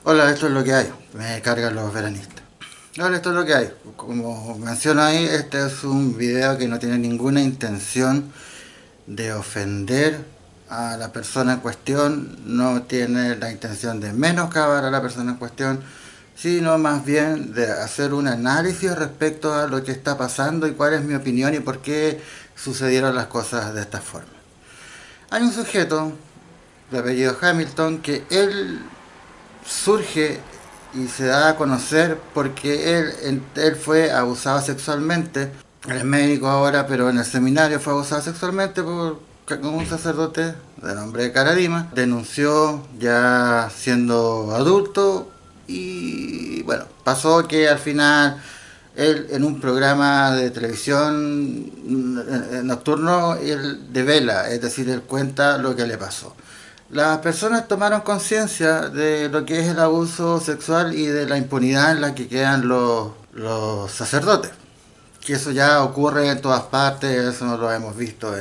Hola, esto es lo que hay. Me cargan los veranistas. Hola, esto es lo que hay. Como menciono ahí, este es un video que no tiene ninguna intención de ofender a la persona en cuestión, no tiene la intención de menoscabar a la persona en cuestión, sino más bien de hacer un análisis respecto a lo que está pasando y cuál es mi opinión y por qué sucedieron las cosas de esta forma. Hay un sujeto de apellido Hamilton que él surge y se da a conocer porque él fue abusado sexualmente. Él es médico ahora, pero en el seminario fue abusado sexualmente por un sacerdote de nombre Caradima. Denunció ya siendo adulto y bueno, pasó que al final él en un programa de televisión nocturno, él devela, es decir, él cuenta lo que le pasó. Las personas tomaron conciencia de lo que es el abuso sexual y de la impunidad en la que quedan los sacerdotes. Que eso ya ocurre en todas partes, eso no lo hemos visto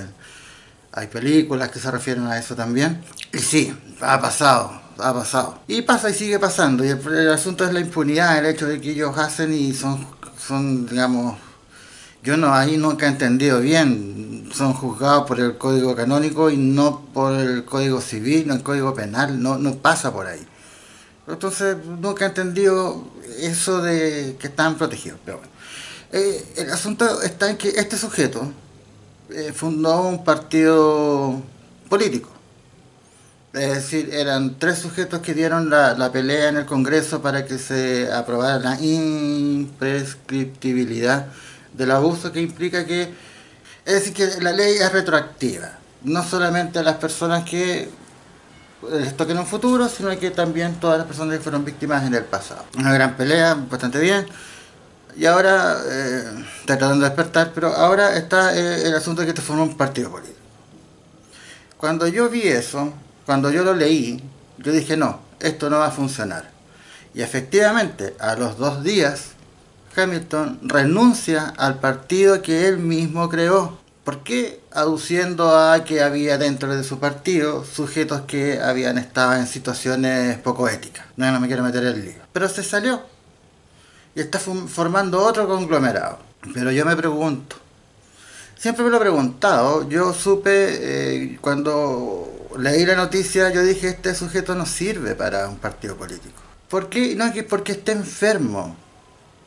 hay películas que se refieren a eso también. Y sí, ha pasado, ha pasado. Y pasa y sigue pasando. Y el asunto es la impunidad, el hecho de que ellos hacen y son digamos, yo no ahí nunca he entendido bien. Son juzgados por el código canónico y no por el código civil, no el código penal, no pasa por ahí. Entonces nunca he entendido eso de que están protegidos. Pero bueno. El asunto está en que este sujeto fundó un partido político. Es decir, eran tres sujetos que dieron la pelea en el Congreso para que se aprobara la imprescriptibilidad del abuso que implica que, es decir, que la ley es retroactiva. No solamente a las personas que les toquen en un futuro, sino que también todas las personas que fueron víctimas en el pasado. Una gran pelea, bastante bien. Y ahora está tratando de despertar, pero ahora está el asunto de que te forma un partido político. Cuando yo vi eso, cuando yo lo leí, yo dije, no, esto no va a funcionar. Y efectivamente, a los 2 días, Hamilton renuncia al partido que él mismo creó. ¿Por qué? Aduciendo a que había dentro de su partido sujetos que habían estado en situaciones poco éticas. No, no me quiero meter en el lío. Pero se salió y está formando otro conglomerado. Pero yo me pregunto, siempre me lo he preguntado, yo supe cuando leí la noticia, yo dije, este sujeto no sirve para un partido político. ¿Por qué? No es que porque esté enfermo,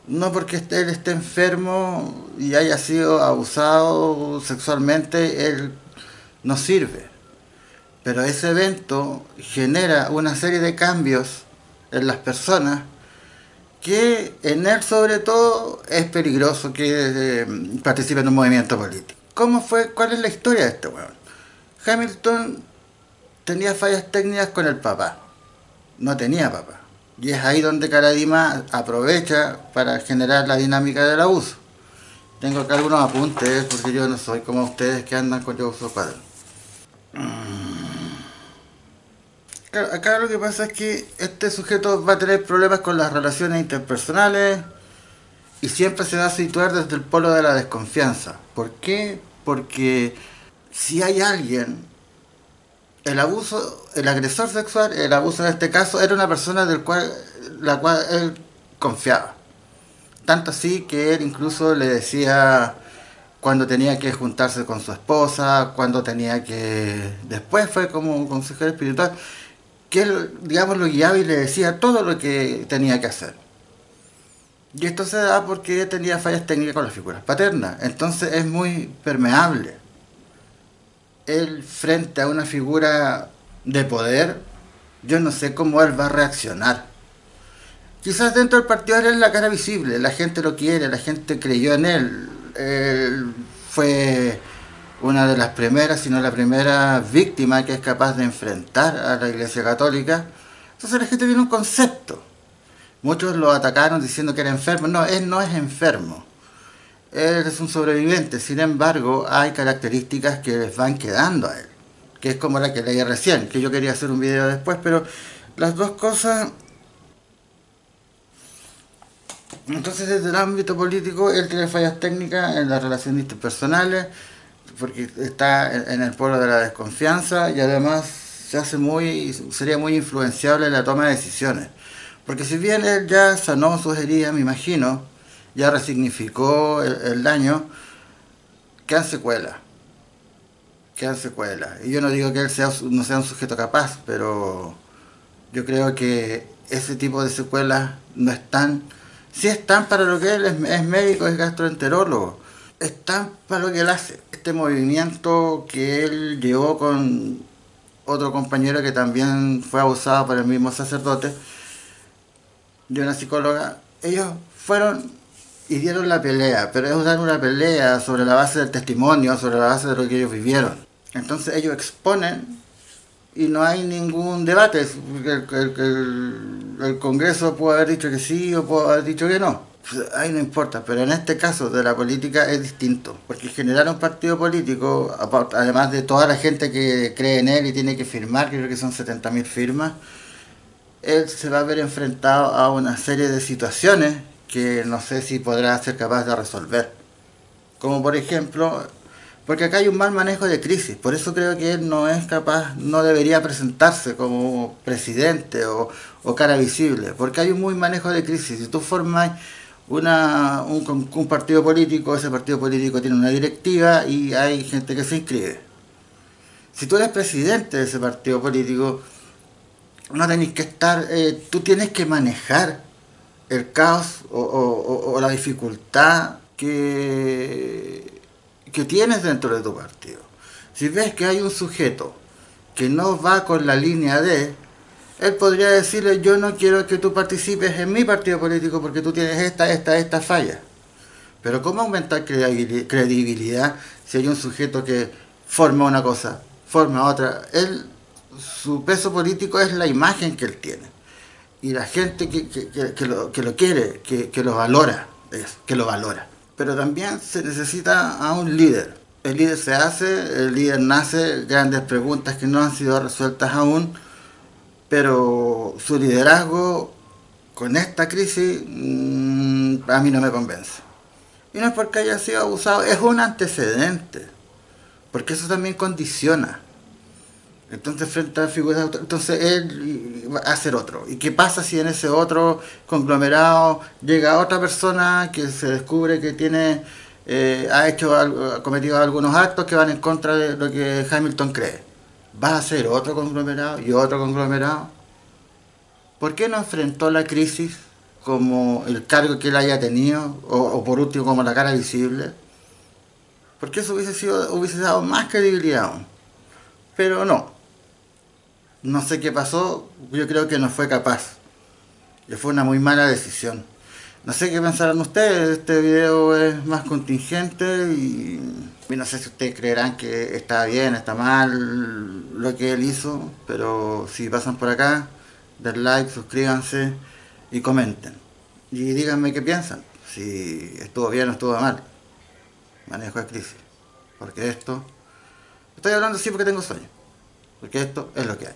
no porque él esté enfermo y haya sido abusado sexualmente, él no sirve. Pero ese evento genera una serie de cambios en las personas que en él sobre todo es peligroso que participe en un movimiento político. ¿Cómo fue? ¿Cuál es la historia de este weón? Hamilton tenía fallas técnicas con el papá, no tenía papá. Y es ahí donde Caradima aprovecha para generar la dinámica del abuso. Tengo acá algunos apuntes porque yo no soy como ustedes que andan con yo uso cuadro. Claro, acá lo que pasa es que este sujeto va a tener problemas con las relaciones interpersonales, y siempre se va a situar desde el polo de la desconfianza. ¿Por qué? Porque si hay alguien, el abuso, el agresor sexual, el abuso en este caso, era una persona la cual él confiaba. Tanto así que él incluso le decía cuando tenía que juntarse con su esposa, cuando tenía que... Después fue como un consejero espiritual, que él, digamos, lo guiaba y le decía todo lo que tenía que hacer. Y esto se da porque tenía fallas técnicas con las figuras paternas. Entonces es muy permeable. Él frente a una figura de poder, yo no sé cómo él va a reaccionar. Quizás dentro del partido él es la cara visible, la gente lo quiere, la gente creyó en él. Él fue una de las primeras, si no la primera víctima que es capaz de enfrentar a la Iglesia Católica. Entonces la gente tiene un concepto. Muchos lo atacaron diciendo que era enfermo. No, él no es enfermo. Él es un sobreviviente. Sin embargo, hay características que les van quedando a él. Que es como la que leí recién, que yo quería hacer un video después, pero las dos cosas... Entonces, desde el ámbito político, él tiene fallas técnicas en las relaciones interpersonales, porque está en el polo de la desconfianza y además sería muy influenciable en la toma de decisiones. Porque si bien él ya sanó sus heridas, me imagino, ya resignificó el daño, quedan secuelas, quedan secuelas. Y yo no digo que él no sea un sujeto capaz, pero yo creo que ese tipo de secuelas no están, sí están para lo que él es médico, es gastroenterólogo, están para lo que él hace. Este movimiento que él llevó con otro compañero que también fue abusado por el mismo sacerdote, de una psicóloga, ellos fueron y dieron la pelea, pero ellos dan una pelea sobre la base del testimonio, sobre la base de lo que ellos vivieron. Entonces ellos exponen y no hay ningún debate. El Congreso puede haber dicho que sí o puede haber dicho que no. Ahí no importa, pero en este caso de la política es distinto, porque generar un partido político, además de toda la gente que cree en él y tiene que firmar, creo que son 70.000 firmas, él se va a ver enfrentado a una serie de situaciones que no sé si podrá ser capaz de resolver. Como por ejemplo, porque acá hay un mal manejo de crisis, por eso creo que él no es capaz, no debería presentarse como presidente o cara visible, porque hay un muy manejo de crisis. Si tú formas un partido político, ese partido político tiene una directiva y hay gente que se inscribe. Si tú eres presidente de ese partido político, no tenéis que estar, tú tienes que manejar el caos o la dificultad que tienes dentro de tu partido. Si ves que hay un sujeto que no va con la línea de, él podría decirle, yo no quiero que tú participes en mi partido político porque tú tienes esta falla. Pero ¿cómo aumentar credibilidad si hay un sujeto que forma una cosa, forma otra? Su peso político es la imagen que él tiene. Y la gente que lo quiere, que lo valora, que lo valora. Pero también se necesita a un líder. El líder se hace, el líder nace, grandes preguntas que no han sido resueltas aún, pero su liderazgo con esta crisis a mí no me convence. Y no es porque haya sido abusado, es un antecedente, porque eso también condiciona. Entonces, frente a figuras, entonces él va a ser otro. ¿Y qué pasa si en ese otro conglomerado llega otra persona que se descubre que ha cometido algunos actos que van en contra de lo que Hamilton cree? ¿Va a ser otro conglomerado y otro conglomerado? ¿Por qué no enfrentó la crisis como el cargo que él haya tenido o por último como la cara visible? Porque eso hubiese dado más credibilidad aún. Pero no, no sé qué pasó, yo creo que no fue capaz. Y fue una muy mala decisión. No sé qué pensarán ustedes, este video es más contingente y no sé si ustedes creerán que está bien, está mal lo que él hizo, pero si pasan por acá, den like, suscríbanse y comenten. Y díganme qué piensan, si estuvo bien o estuvo mal. Manejo de crisis. Porque estoy hablando así porque tengo sueño, porque esto es lo que hay.